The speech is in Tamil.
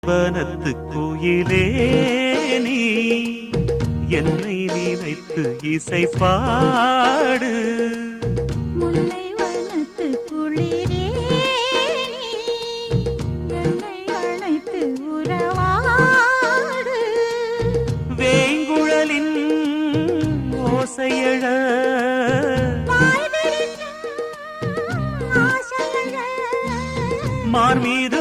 வனத்து குயிலே நீ என்னை நினைத்து இசை பாடு. முல்லை வனத்து குளிரே நீ என்னை அழைத்து உறவாடு. வேங்குழலின் ஓசையழ மார் மீது